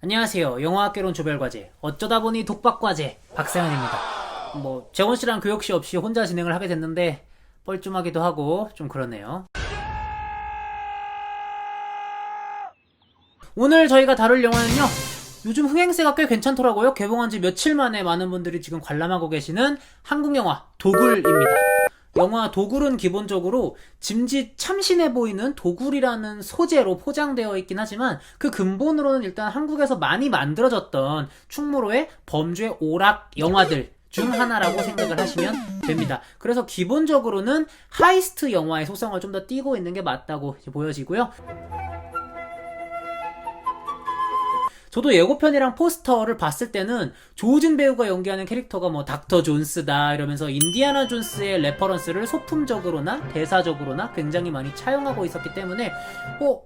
안녕하세요. 영어학개론 조별과제 어쩌다 보니 독박과제 박세현입니다. 재원씨랑 교역씨 없이 혼자 진행을 하게 됐는데 뻘쭘하기도 하고 좀 그러네요. 오늘 저희가 다룰 영화는요, 요즘 흥행세가 꽤 괜찮더라고요. 개봉한 지 며칠 만에 많은 분들이 지금 관람하고 계시는 한국 영화 도굴입니다. 영화 도굴은 기본적으로 짐짓 참신해 보이는 도굴이라는 소재로 포장되어 있긴 하지만 그 근본으로는 일단 한국에서 많이 만들어졌던 충무로의 범죄 오락 영화들 중 하나라고 생각을 하시면 됩니다. 그래서 기본적으로는 하이스트 영화의 속성을 좀 더 띠고 있는 게 맞다고 보여지고요. 저도 예고편이랑 포스터를 봤을 때는 조우진 배우가 연기하는 캐릭터가 닥터 존스다 이러면서 인디아나 존스의 레퍼런스를 소품적으로나 대사적으로나 굉장히 많이 차용하고 있었기 때문에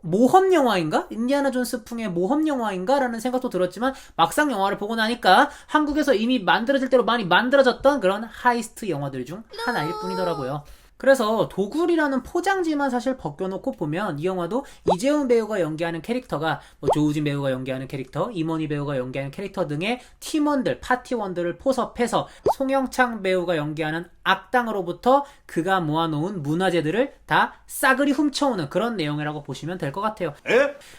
모험 영화인가? 인디아나 존스 풍의 모험 영화인가? 라는 생각도 들었지만 막상 영화를 보고 나니까 한국에서 이미 만들어질 대로 많이 만들어졌던 그런 하이스트 영화들 중 하나일 뿐이더라고요. 그래서 도굴이라는 포장지만 사실 벗겨놓고 보면 이 영화도 이재훈 배우가 연기하는 캐릭터가 조우진 배우가 연기하는 캐릭터, 임원희 배우가 연기하는 캐릭터 등의 팀원들, 파티원들을 포섭해서 송영창 배우가 연기하는 악당으로부터 그가 모아놓은 문화재들을 다 싸그리 훔쳐오는 그런 내용이라고 보시면 될 것 같아요.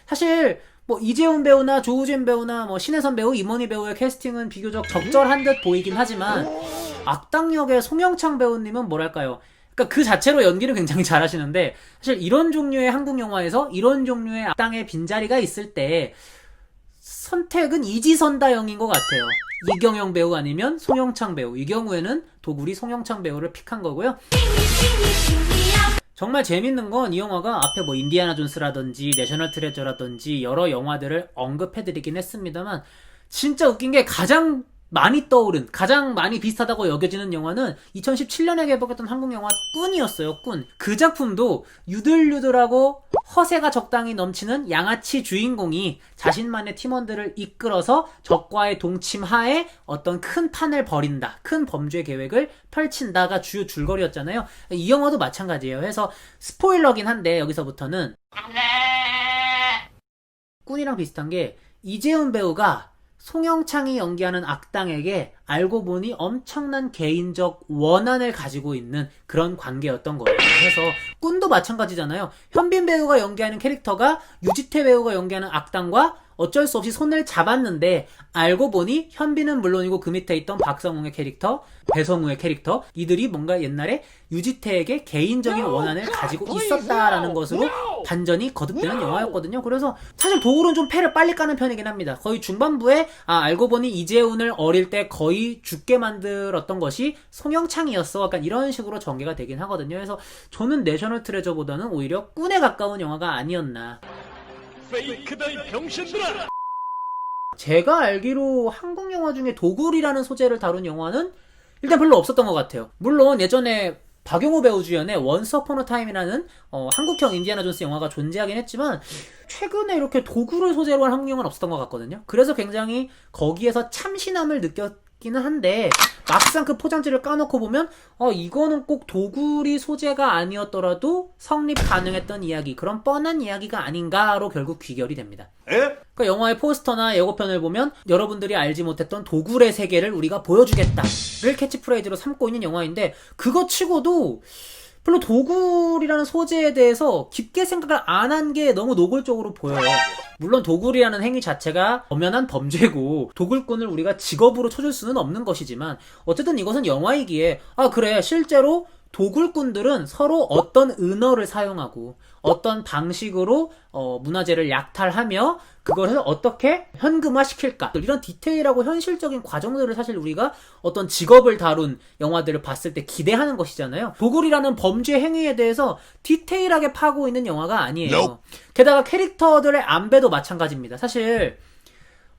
사실 이재훈 배우나 조우진 배우나 신혜선 배우, 임원희 배우의 캐스팅은 비교적 적절한 듯 보이긴 하지만 악당 역의 송영창 배우님은 뭐랄까요, 그러니까 그 자체로 연기를 굉장히 잘하시는데 사실 이런 종류의 한국 영화에서 이런 종류의 악당의 빈자리가 있을 때 선택은 이지선다형인 것 같아요. 이경영 배우 아니면 송영창 배우. 이 경우에는 도굴이 송영창 배우를 픽한 거고요. 정말 재밌는 건 이 영화가 앞에 인디아나 존스라든지 내셔널 트레저라든지 여러 영화들을 언급해드리긴 했습니다만 진짜 웃긴 게 가장 많이 떠오른, 가장 많이 비슷하다고 여겨지는 영화는 2017년에 개봉했던 한국 영화 꾼이었어요. 꾼. 그 작품도 유들유들하고 허세가 적당히 넘치는 양아치 주인공이 자신만의 팀원들을 이끌어서 적과의 동침하에 어떤 큰 판을 벌인다, 큰 범죄 계획을 펼친다가 주요 줄거리였잖아요. 이 영화도 마찬가지예요. 해서 스포일러긴 한데 여기서부터는 꾼이랑 비슷한 게 이재훈 배우가 송영창이 연기하는 악당에게 알고 보니 엄청난 개인적 원한을 가지고 있는 그런 관계였던 거예요. 그래서 꾼도 마찬가지잖아요. 현빈 배우가 연기하는 캐릭터가 유지태 배우가 연기하는 악당과 어쩔 수 없이 손을 잡았는데 알고 보니 현빈은 물론이고 그 밑에 있던 박성웅의 캐릭터, 배성우의 캐릭터, 이들이 뭔가 옛날에 유지태에게 개인적인 원한을 가지고 있었다라는 것으로 반전이 거듭되는 영화였거든요. 그래서 사실 도굴은 좀 패를 빨리 까는 편이긴 합니다. 거의 중반부에 알고 보니 이재훈을 어릴 때 거의 죽게 만들었던 것이 송영창이었어. 약간 이런 식으로 전개가 되긴 하거든요. 그래서 저는 내셔널 트레저보다는 오히려 꾼에 가까운 영화가 아니었나. 페이크다 이 병신들아! 제가 알기로 한국 영화 중에 도굴이라는 소재를 다룬 영화는 일단 별로 없었던 것 같아요. 물론 예전에 박용호 배우 주연의 원스 어폰 어 타임이라는 한국형 인디아나 존스 영화가 존재하긴 했지만 최근에 이렇게 도굴을 소재로 한 한국 영화는 없었던 것 같거든요. 그래서 굉장히 거기에서 참신함을 느꼈기는 한데 막상 그 포장지를 까놓고 보면 이거는 꼭 도굴이 소재가 아니었더라도 성립 가능했던 이야기, 그런 뻔한 이야기가 아닌가로 결국 귀결이 됩니다. 그러니까 영화의 포스터나 예고편을 보면 여러분들이 알지 못했던 도굴의 세계를 우리가 보여주겠다를 캐치프레이즈로 삼고 있는 영화인데 그거 치고도 별로 도굴이라는 소재에 대해서 깊게 생각을 안 한 게 너무 노골적으로 보여요. 물론 도굴이라는 행위 자체가 엄연한 범죄고 도굴꾼을 우리가 직업으로 쳐줄 수는 없는 것이지만 어쨌든 이것은 영화이기에 그래, 실제로 도굴꾼들은 서로 어떤 은어를 사용하고 어떤 방식으로 문화재를 약탈하며 그것을 어떻게 현금화시킬까, 이런 디테일하고 현실적인 과정들을 사실 우리가 어떤 직업을 다룬 영화들을 봤을 때 기대하는 것이잖아요. 도굴이라는 범죄 행위에 대해서 디테일하게 파고 있는 영화가 아니에요. 게다가 캐릭터들의 안배도 마찬가지입니다. 사실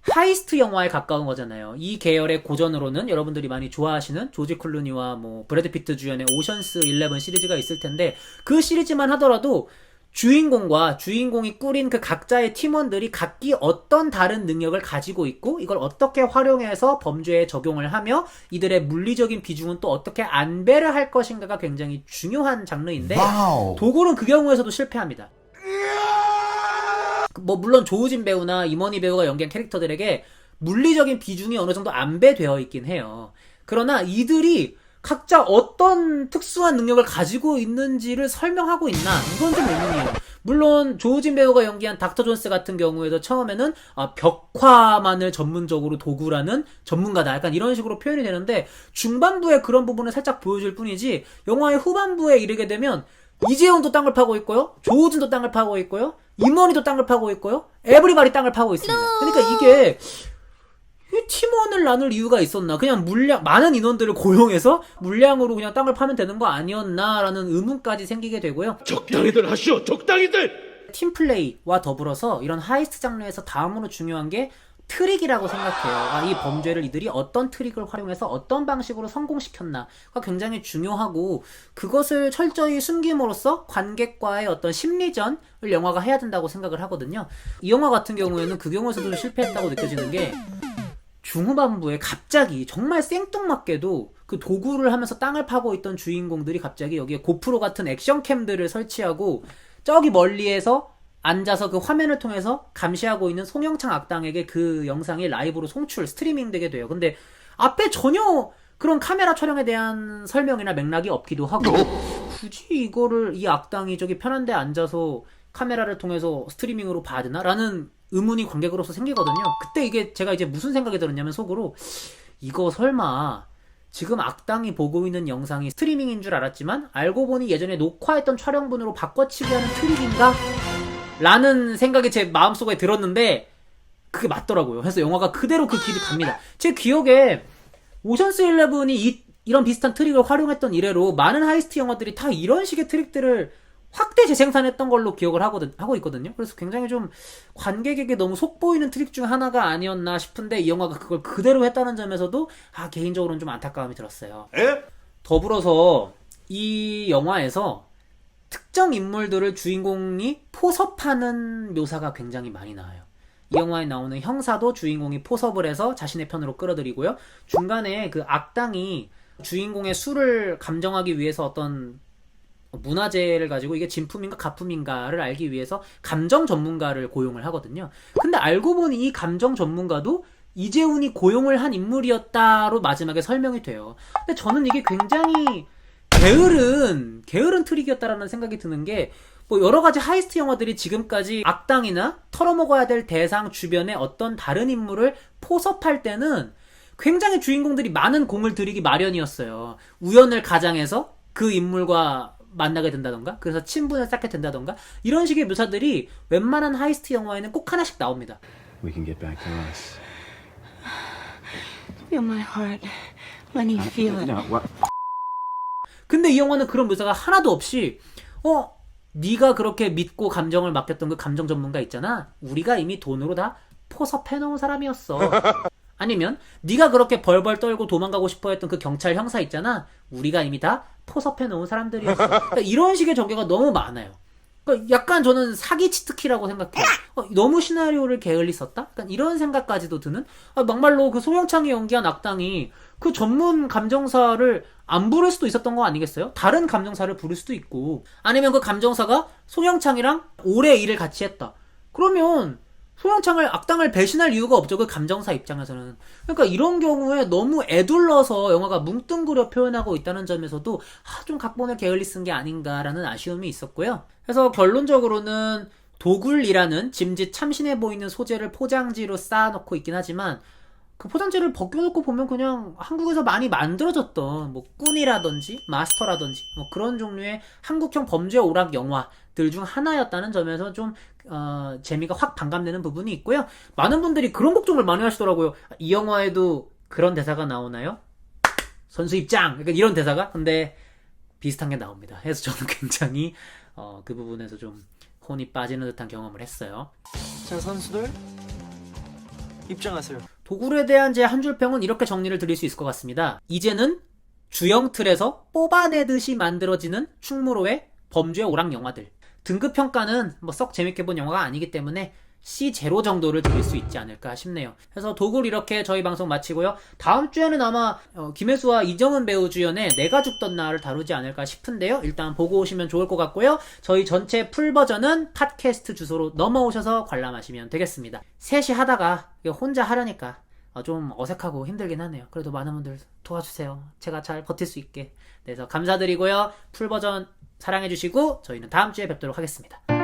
하이스트 영화에 가까운 거잖아요. 이 계열의 고전으로는 여러분들이 많이 좋아하시는 조지 클루니와 브래드 피트 주연의 오션스 11 시리즈가 있을 텐데 그 시리즈만 하더라도 주인공과 주인공이 꾸린 그 각자의 팀원들이 각기 어떤 다른 능력을 가지고 있고 이걸 어떻게 활용해서 범죄에 적용을 하며 이들의 물리적인 비중은 또 어떻게 안배를 할 것인가가 굉장히 중요한 장르인데 도굴은 그 경우에서도 실패합니다. 뭐 물론 조우진 배우나 임원희 배우가 연기한 캐릭터들에게 물리적인 비중이 어느 정도 안배되어 있긴 해요. 그러나 이들이 각자 어떤 특수한 능력을 가지고 있는지를 설명하고 있나? 이건 좀 의문이에요. 물론 조우진 배우가 연기한 닥터 존스 같은 경우에도 처음에는 벽화만을 전문적으로 도구라는 전문가다. 약간 이런 식으로 표현이 되는데 중반부에 그런 부분을 살짝 보여줄 뿐이지 영화의 후반부에 이르게 되면 이재훈도 땅을 파고 있고요. 조우진도 땅을 파고 있고요. 임원희도 땅을 파고 있고요. 에브리바디 땅을 파고 있습니다. 그러니까 이게 팀원을 나눌 이유가 있었나? 그냥 많은 인원들을 고용해서 물량으로 그냥 땅을 파면 되는 거 아니었나라는 의문까지 생기게 되고요. 적당히들 하시오, 적당히들! 팀플레이와 더불어서 이런 하이스트 장르에서 다음으로 중요한 게 트릭이라고 생각해요. 이 범죄를 이들이 어떤 트릭을 활용해서 어떤 방식으로 성공시켰나가 굉장히 중요하고 그것을 철저히 숨김으로써 관객과의 어떤 심리전을 영화가 해야 된다고 생각을 하거든요. 이 영화 같은 경우에는 그 경우에서도 실패했다고 느껴지는 게 중후반부에 갑자기 정말 생뚱맞게도 그 도구를 하면서 땅을 파고 있던 주인공들이 갑자기 여기에 고프로 같은 액션캠들을 설치하고 저기 멀리에서 앉아서 그 화면을 통해서 감시하고 있는 송영창 악당에게 그 영상이 라이브로 스트리밍 되게 돼요. 근데 앞에 전혀 그런 카메라 촬영에 대한 설명이나 맥락이 없기도 하고 굳이 이 악당이 저기 편한 데 앉아서 카메라를 통해서 스트리밍으로 봐야 되나? 라는 의문이 관객으로서 생기거든요. 그때 이게 제가 이제 무슨 생각이 들었냐면 속으로 이거 설마 지금 악당이 보고 있는 영상이 스트리밍인 줄 알았지만 알고 보니 예전에 녹화했던 촬영분으로 바꿔치기 하는 트릭인가? 라는 생각이 제 마음속에 들었는데 그게 맞더라고요. 그래서 영화가 그대로 그 길이 갑니다. 제 기억에 오션스 11이 이런 비슷한 트릭을 활용했던 이래로 많은 하이스트 영화들이 다 이런 식의 트릭들을 확대 재생산했던 걸로 기억을 하고 있거든요. 그래서 굉장히 좀 관객에게 너무 속보이는 트릭 중 하나가 아니었나 싶은데 이 영화가 그걸 그대로 했다는 점에서도 개인적으로는 좀 안타까움이 들었어요. 더불어서 이 영화에서 특정 인물들을 주인공이 포섭하는 묘사가 굉장히 많이 나와요. 이 영화에 나오는 형사도 주인공이 포섭을 해서 자신의 편으로 끌어들이고요. 중간에 그 악당이 주인공의 수를 감정하기 위해서 어떤 문화재를 가지고 이게 진품인가 가품인가를 알기 위해서 감정 전문가를 고용을 하거든요. 근데 알고 보니 이 감정 전문가도 이재훈이 고용을 한 인물이었다로 마지막에 설명이 돼요. 근데 저는 이게 굉장히 게으른 트릭이었다라는 생각이 드는 게 뭐 여러 가지 하이스트 영화들이 지금까지 악당이나 털어먹어야 될 대상 주변에 어떤 다른 인물을 포섭할 때는 굉장히 주인공들이 많은 공을 들이기 마련이었어요. 우연을 가장해서 그 인물과 만나게 된다던가 그래서 친분을 쌓게 된다던가 이런 식의 묘사들이 웬만한 하이스트 영화에는 꼭 하나씩 나옵니다. We can get back to us. Feel my heart. Let me feel it. No, what? 근데 이 영화는 그런 묘사가 하나도 없이 네가 그렇게 믿고 감정을 맡겼던 그 감정 전문가 있잖아. 우리가 이미 돈으로 다 포섭해놓은 사람이었어. 아니면 네가 그렇게 벌벌 떨고 도망가고 싶어했던 그 경찰 형사 있잖아. 우리가 이미 다 포섭해놓은 사람들이었어. 그러니까 이런 식의 전개가 너무 많아요. 그러니까 약간 저는 사기 치트키라고 생각해요. 너무 시나리오를 게을리 썼다? 약간 이런 생각까지도 드는? 막말로 그 송영창이 연기한 악당이 그 전문 감정사를 안 부를 수도 있었던 거 아니겠어요? 다른 감정사를 부를 수도 있고 아니면 그 감정사가 송영창이랑 오래 일을 같이 했다. 그러면 악당을 배신할 이유가 없죠. 그 감정사 입장에서는. 그러니까 이런 경우에 너무 애둘러서 영화가 뭉뚱그려 표현하고 있다는 점에서도 좀 각본을 게을리 쓴 게 아닌가라는 아쉬움이 있었고요. 그래서 결론적으로는 도굴이라는 짐짓 참신해 보이는 소재를 포장지로 쌓아놓고 있긴 하지만 그 포장지를 벗겨놓고 보면 그냥 한국에서 많이 만들어졌던 뭐 꾼이라든지 마스터라든지 뭐 그런 종류의 한국형 범죄 오락 영화들 중 하나였다는 점에서 좀 재미가 확 반감되는 부분이 있고요. 많은 분들이 그런 걱정을 많이 하시더라고요. 이 영화에도 그런 대사가 나오나요? 선수 입장! 그러니까 이런 대사가? 근데 비슷한 게 나옵니다. 그래서 저는 굉장히 그 부분에서 좀 혼이 빠지는 듯한 경험을 했어요. 자, 선수들 입장하세요. 도굴에 대한 제 한 줄 평은 이렇게 정리를 드릴 수 있을 것 같습니다. 이제는 주영 틀에서 뽑아내듯이 만들어지는 충무로의 범죄 오락 영화들. 등급 평가는 뭐 썩 재밌게 본 영화가 아니기 때문에 C0 정도를 드릴 수 있지 않을까 싶네요. 그래서 도굴 이렇게 저희 방송 마치고요. 다음 주에는 아마 김혜수와 이정은 배우 주연의 내가 죽던 날을 다루지 않을까 싶은데요. 일단 보고 오시면 좋을 것 같고요. 저희 전체 풀 버전은 팟캐스트 주소로 넘어오셔서 관람하시면 되겠습니다. 셋이 하다가 이거 혼자 하려니까 좀 어색하고 힘들긴 하네요. 그래도 많은 분들 도와주세요. 제가 잘 버틸 수 있게. 그래서 감사드리고요. 풀 버전 사랑해주시고 저희는 다음 주에 뵙도록 하겠습니다.